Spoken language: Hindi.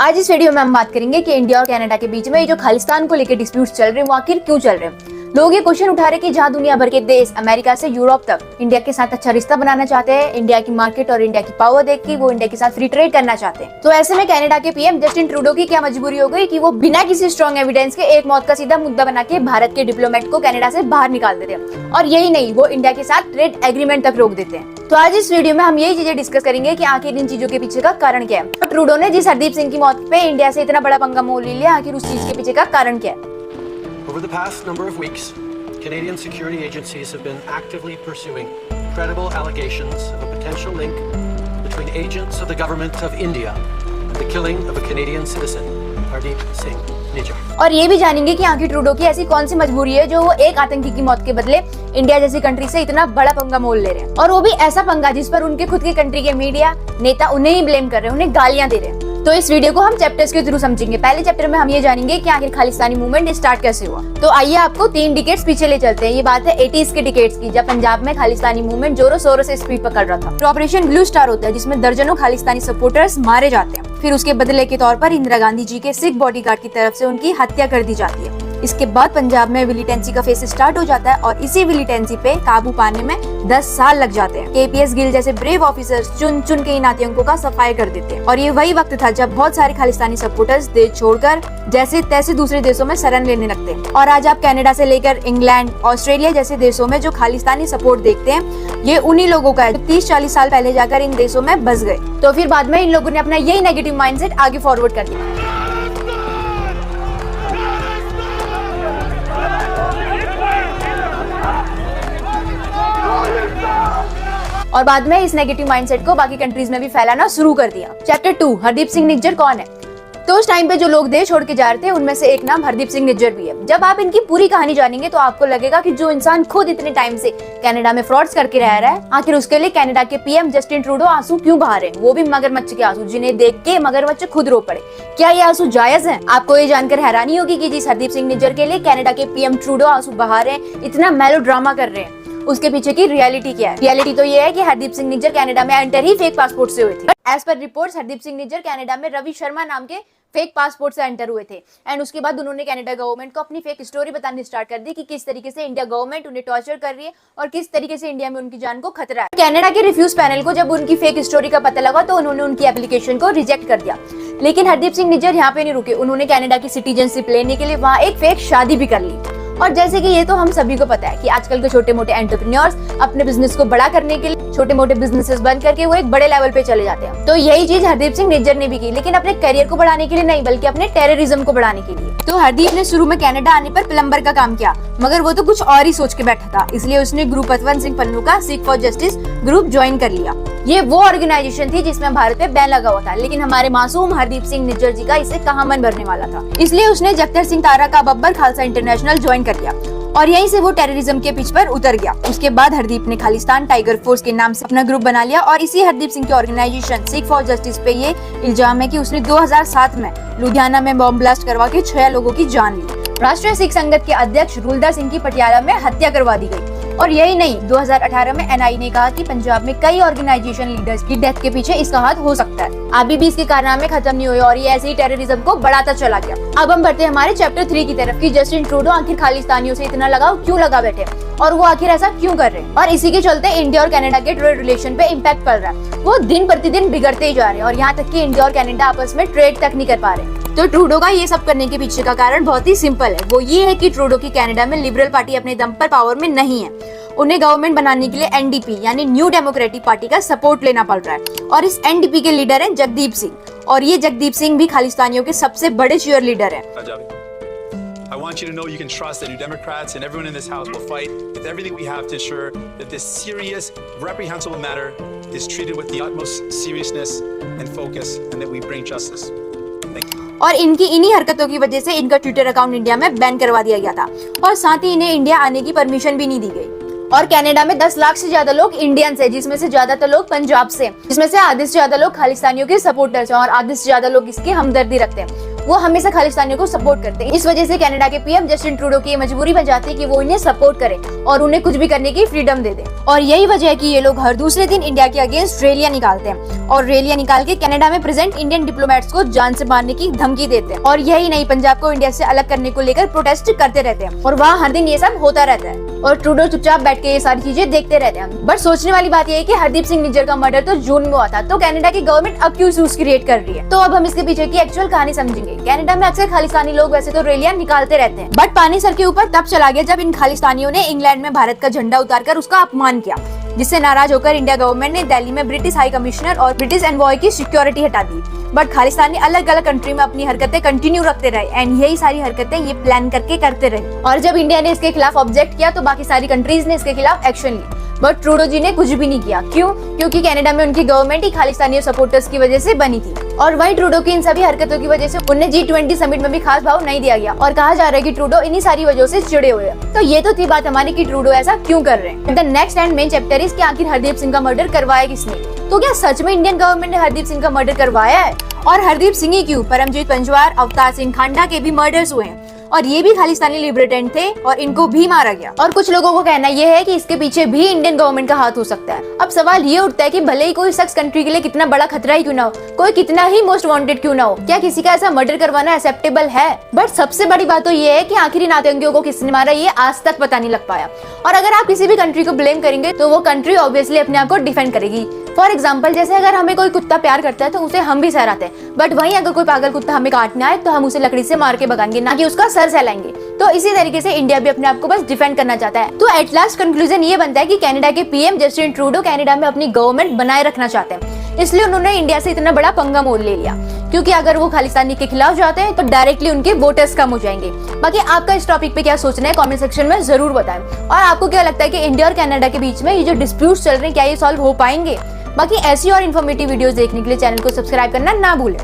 आज इस वीडियो में हम बात करेंगे कि इंडिया और कनाडा के बीच में ये जो खालिस्तान को लेकर डिस्प्यूट्स चल रहे हैं वो आखिर क्यों चल रहे हैं। लोग ये क्वेश्चन उठा रहे कि जहां दुनिया भर के देश अमेरिका से यूरोप तक इंडिया के साथ अच्छा रिश्ता बनाना चाहते हैं, इंडिया की मार्केट और इंडिया की पावर देख के वो इंडिया के साथ फ्री ट्रेड करना चाहते हैं, तो ऐसे में कनाडा के पीएम जस्टिन ट्रूडो की क्या मजबूरी हो गई कि वो बिना किसी स्ट्रॉन्ग एविडेंस के एक मौत का सीधा मुद्दा बना के भारत के डिप्लोमेट को कनाडा से बाहर निकाल देते हैं। और यही नहीं, वो इंडिया के साथ ट्रेड एग्रीमेंट तक रोक देते हैं। तो आज इस वीडियो में हम यही चीजें डिस्कस करेंगे कि आखिर इन चीजों के पीछे का कारण क्या है। ट्रूडो ने जिस हरदीप सिंह की मौत पे इंडिया से इतना बड़ा पंगा मोल लिया, आखिर उस चीज के पीछे का कारण क्या है। Over the past number of weeks, Canadian security agencies have been actively pursuing credible allegations of a potential link between agents of the government of India and the killing of a Canadian citizen, Hardeep Singh Nijjar. और ये भी जानेंगे कि आखिर ट्रूडो की ऐसी कौन सी मजबूरी है जो वो एक आतंकी की मौत के बदले इंडिया जैसी कंट्री से इतना बड़ा पंगा मोल ले रहे हैं, और वो भी ऐसा पंगा जिस पर उनके खुद की कंट्री के मीडिया नेता उन्हें ही ब्लेम कर रहे हैं, उन्हें गालियां दे रहे हैं। तो इस वीडियो को हम चैप्टर्स के थ्रू समझेंगे। पहले चैप्टर में हम ये जानेंगे कि आखिर खालिस्तानी मूवमेंट स्टार्ट कैसे हुआ। तो आइए आपको 3 डिकेड्स पीछे ले चलते हैं। ये बात है 80s के डिकेड्स की, जब पंजाब में खालिस्तानी मूवमेंट जोरों शोरों से स्पीड पकड़ रहा था। तो ऑपरेशन ब्लू स्टार होता है जिसमें दर्जनों खालिस्तानी सपोर्टर्स मारे जाते हैं। फिर उसके बदले के तौर पर इंदिरा गांधी जी के सिख बॉडीगार्ड की तरफ से उनकी हत्या कर दी जाती है। इसके बाद पंजाब में मिलिटेंसी का फेस स्टार्ट हो जाता है और इसी मिलिटेंसी पे काबू पाने में 10 साल लग जाते हैं। केपीएस गिल जैसे ब्रेव ऑफिसर्स चुन चुन के इन आतंकों का सफाई कर देते हैं। और ये वही वक्त था जब बहुत सारे खालिस्तानी सपोर्टर्स देश छोड़कर जैसे तैसे दूसरे देशों में शरण लेने लगते हैं। और आज आप कनाडा से लेकर इंग्लैंड, ऑस्ट्रेलिया जैसे देशों में जो खालिस्तानी सपोर्ट देखते हैं, ये उन्हीं लोगों का है जो 30-40 साल पहले जाकर इन देशों में बस गए। तो फिर बाद में इन लोगों ने अपना यही नेगेटिव माइंडसेट आगे फॉरवर्ड कर दिया और बाद में इस नेगेटिव माइंडसेट को बाकी कंट्रीज में भी फैलाना शुरू कर दिया। चैप्टर 2, हरदीप सिंह निज्जर कौन है। तो उस टाइम पे जो लोग देश छोड़ के जा रहे थे उनमें से एक नाम हरदीप सिंह निज्जर भी है। जब आप इनकी पूरी कहानी जानेंगे तो आपको लगेगा कि जो इंसान खुद इतने टाइम से कनाडा में फ्रॉड्स करके रह रहा है, आखिर उसके लिए कनाडा के पीएम जस्टिन ट्रूडो आंसू क्यों बहा रहे हैं, वो भी मगरमच्छ के आंसू, जिन्हें देख के मगरमच्छ खुद रो पड़े। क्या ये आंसू जायज है? आपको ये जानकर हैरानी होगी कि जिस हरदीप सिंह निज्जर के लिए कनाडा के पीएम ट्रूडो आंसू बहा रहे हैं, इतना मेलोड्रामा कर रहे हैं, उसके पीछे की रियलिटी क्या है। रियलिटी तो ये है कि हरदीप सिंह निज्जर कनाडा में एंटर ही फेक पासपोर्ट से हुए थे। As per reports Hardeep Singh Nijjar Canada में रवि शर्मा नाम के फेक पासपोर्ट से एंटर हुए थे। एंड उसके बाद उन्होंने कनाडा गवर्नमेंट को अपनी फेक स्टोरी बतानी स्टार्ट कर दी कि किस तरीके से इंडिया गवर्नमेंट उन्हें टॉर्चर कर रही है और किस तरीके से इंडिया में उनकी जान को खतरा है। कनाडा के रिफ्यूज पैनल को जब उनकी फेक स्टोरी का पता लगा तो उन्होंने उनकी एप्लीकेशन को रिजेक्ट कर दिया। लेकिन हरदीप सिंह निज्जर यहाँ पे नहीं रुके, उन्होंने कनाडा की सिटीजनशिप लेने के लिए वहाँ एक फेक शादी भी कर ली। और जैसे कि ये तो हम सभी को पता है कि आजकल के छोटे मोटे एंटरप्रेन्योर्स अपने बिजनेस को बड़ा करने के लिए छोटे मोटे बिजनेसेस बंद करके वो एक बड़े लेवल पे चले जाते हैं। तो यही चीज हरदीप सिंह निज्जर ने भी की, लेकिन अपने करियर को बढ़ाने के लिए नहीं, बल्कि अपने टेररिज्म को बढ़ाने के लिए। तो हरदीप ने शुरू में कनाडा आने पर प्लम्बर का काम किया, मगर वो तो कुछ और ही सोच के बैठा था, इसलिए उसने ग्रुप पतवंत सिंह पन्नू का Sikh for justice group join कर लिया। ये वो ऑर्गेनाइजेशन थी जिसमें भारत पे बैन लगा हुआ था, लेकिन हमारे मासूम हरदीप सिंह निज्जर जी का इसे कहां मन भरने वाला था, इसलिए उसने जगतर सिंह तारा का बब्बर खालसा इंटरनेशनल ज्वाइन कर लिया और यहीं से वो टेररिज्म के पिच पर उतर गया। उसके बाद हरदीप ने खालिस्तान टाइगर फोर्स के नाम से अपना ग्रुप बना लिया और इसी हरदीप सिंह की ऑर्गेनाइजेशन सिख फॉर जस्टिस पे ये इल्जाम है कि उसने 2007 में लुधियाना में बॉम्ब ब्लास्ट करवा के 6 लोगों की जान ली। राष्ट्रीय सिख संगत के अध्यक्ष रुलदा सिंह की पटियाला में हत्या करवा दी गई। और यही नहीं, 2018 में एनआई ने कहा कि पंजाब में कई ऑर्गेनाइजेशन लीडर्स की डेथ के पीछे इसका हाथ हो सकता है। अभी भी इसके कारनामे खत्म नहीं हुए और ये ऐसे ही टेररिज्म को बढ़ाता चला गया। अब हम बढ़ते हैं हमारे चैप्टर 3 की तरफ कि जस्टिन ट्रूडो आखिर खालिस्तानियों से इतना लगाव क्यों लगा बैठे और वो आखिर ऐसा क्यों कर रहे हैं, और इसी के चलते इंडिया और कनाडा के ट्रेड रिलेशन पे इम्पैक्ट पड़ रहा है। वो दिन प्रतिदिन बिगड़ते ही जा रहे हैं और यहाँ तक कि इंडिया और कनाडा आपस में ट्रेड तक नहीं कर पा रहे। तो ट्रूडो का ये सब करने के पीछे का कारण बहुत ही सिंपल है, वो ये है कि ट्रूडो की कनाडा में लिबरल पार्टी अपने दम पर पावर में नहीं है। उन्हें गवर्नमेंट बनाने के लिए एनडीपी यानी न्यू डेमोक्रेटिक पार्टी का सपोर्ट लेना पड़ रहा है और इस एनडीपी के लीडर हैं जगदीप सिंह, और ये जगदीप सिंह भी खालिस्तानियों के सबसे बड़े चीयर लीडर हैं। I want you to know you can trust that New Democrats and everyone in this House will fight with everything we have to ensure that this serious, reprehensible matter is treated with the utmost seriousness and focus and that we bring justice. Thank you. और इनकी इन्हीं हरकतों की वजह से इनका ट्विटर अकाउंट इंडिया में बैन करवा दिया गया था और साथ ही इन्हें इंडिया आने की परमिशन भी नहीं दी गई। और कनाडा में 10 लाख से ज्यादा लोग इंडियंस हैं, जिसमें से ज्यादातर लोग पंजाब से, जिसमें से आधे से ज्यादा लोग खालिस्तानियों के सपोर्टर्स हैं और आधे से ज्यादा लोग इसकी हमदर्दी रखते हैं। वो हमेशा खालिस्तानियों को सपोर्ट करते हैं। इस वजह से कनाडा के पीएम जस्टिन ट्रूडो की मजबूरी बन जाती है कि वो इन्हें सपोर्ट करे और उन्हें कुछ भी करने की फ्रीडम दे दे। और यही वजह है कि ये लोग हर दूसरे दिन इंडिया के अगेंस्ट रैलियां निकालते हैं और रैलियां निकाल के कनाडा में प्रेजेंट इंडियन डिप्लोमेट्स को जान से मारने की धमकी देते हैं। और यही नहीं, पंजाब को इंडिया से अलग करने को लेकर प्रोटेस्ट करते रहते हैं और वहाँ हर दिन ये सब होता रहता है और ट्रूडो चुपचाप बैठ के ये सारी चीजें देखते रहते हैं। बट सोचने वाली बात यह है कि हरदीप सिंह निज्जर का मर्डर तो जून में हुआ था, तो कनाडा की गवर्नमेंट अब क्यों इश्यूज क्रिएट कर रही है। तो अब हम इसके पीछे की एक्चुअल कहानी समझेंगे। कनाडा में अक्सर खालिस्तानी लोग वैसे तो रैलियां निकालते रहते हैं, बट पानी सर के ऊपर तब चला गया जब इन खालिस्तानियों ने इंग्लैंड में भारत का झंडा उतारकर उसका अपमान किया, जिससे नाराज होकर इंडिया गवर्नमेंट ने दिल्ली में ब्रिटिश हाई कमिश्नर और ब्रिटिश एनवॉय की सिक्योरिटी हटा दी। बट खालिस्तानी अलग अलग कंट्री में अपनी हरकतें कंटिन्यू रखते रहे एंड यही सारी हरकतें ये प्लान करके करते रहे। और जब इंडिया ने इसके खिलाफ ऑब्जेक्ट किया तो बाकी सारी कंट्रीज ने इसके खिलाफ एक्शन ली, बट ट्रूडो जी ने कुछ भी नहीं किया। क्यों? क्योंकि कनाडा में उनकी गवर्नमेंट ही खालिस्तानी सपोर्टर्स की वजह से बनी थी और वही ट्रूडो की इन सभी हरकतों की वजह से उन्हें G20 समिट में भी खास भाव नहीं दिया गया और कहा जा रहा है कि ट्रूडो इन्हीं सारी वजहों से चिड़े हुए हैं। तो ये तो थी बात हमारी कि ट्रूडो ऐसा क्यों कर रहे हैं। The next and main chapter is कि आखिर हरदीप सिंह का मर्डर करवाया किसने। तो क्या सच में इंडियन गवर्नमेंट ने हरदीप सिंह का मर्डर करवाया है? और हरदीप सिंह ही क्यों, परमजीत पंजवार, अवतार सिंह खांडा के भी मर्डर्स हुए हैं और ये भी खालिस्तानी लिबरेटेंट थे और इनको भी मारा गया। और कुछ लोगों को कहना यह है कि इसके पीछे भी इंडियन गवर्नमेंट का हाथ हो सकता है। अब सवाल ये उठता है कि भले ही कोई शख्स कंट्री के लिए कितना बड़ा खतरा ही क्यों ना हो, कोई कितना ही मोस्ट वांटेड क्यों ना हो, क्या किसी का ऐसा मर्डर करवाना एक्सेप्टेबल है? बट सबसे बड़ी बात तो ये है कि आखिर इन आतंकियों को किसने मारा ये आज तक पता नहीं लग पाया। और अगर आप किसी भी कंट्री को ब्लेम करेंगे तो वो कंट्री ऑब्वियसली अपने आप को डिफेंड करेगी। फॉर एग्जाम्पल, जैसे अगर हमें कोई कुत्ता प्यार करता है तो उसे हम भी सहराते हैं, बट वहीं अगर कोई पागल कुत्ता हमें काटना है तो हम उसे लकड़ी से मार के भगाएंगे, ना कि उसका सर सहलाएंगे। तो इसी तरीके से इंडिया भी अपने आप को बस डिफेंड करना चाहता है। तो एट लास्ट कंक्लूजन ये बनता है कि कनाडा के पीएम जस्टिन ट्रूडो कनाडा में अपनी गवर्नमेंट बनाए रखना चाहते हैं, इसलिए उन्होंने इंडिया से इतना बड़ा पंगा मोल ले लिया, क्योंकि अगर वो खालिस्तानी के खिलाफ जाते हैं तो डायरेक्टली उनके वोटर्स कम हो जाएंगे। बाकी आपका इस टॉपिक पे क्या सोचना है कमेंट सेक्शन में जरूर बताएं। और आपको क्या लगता है कि इंडिया और कनाडा के बीच में ये जो डिस्प्यूट चल रहे हैं क्या ये सॉल्व हो पाएंगे? बाकी ऐसी और इन्फॉर्मेटिव वीडियोस देखने के लिए चैनल को सब्सक्राइब करना ना भूलें।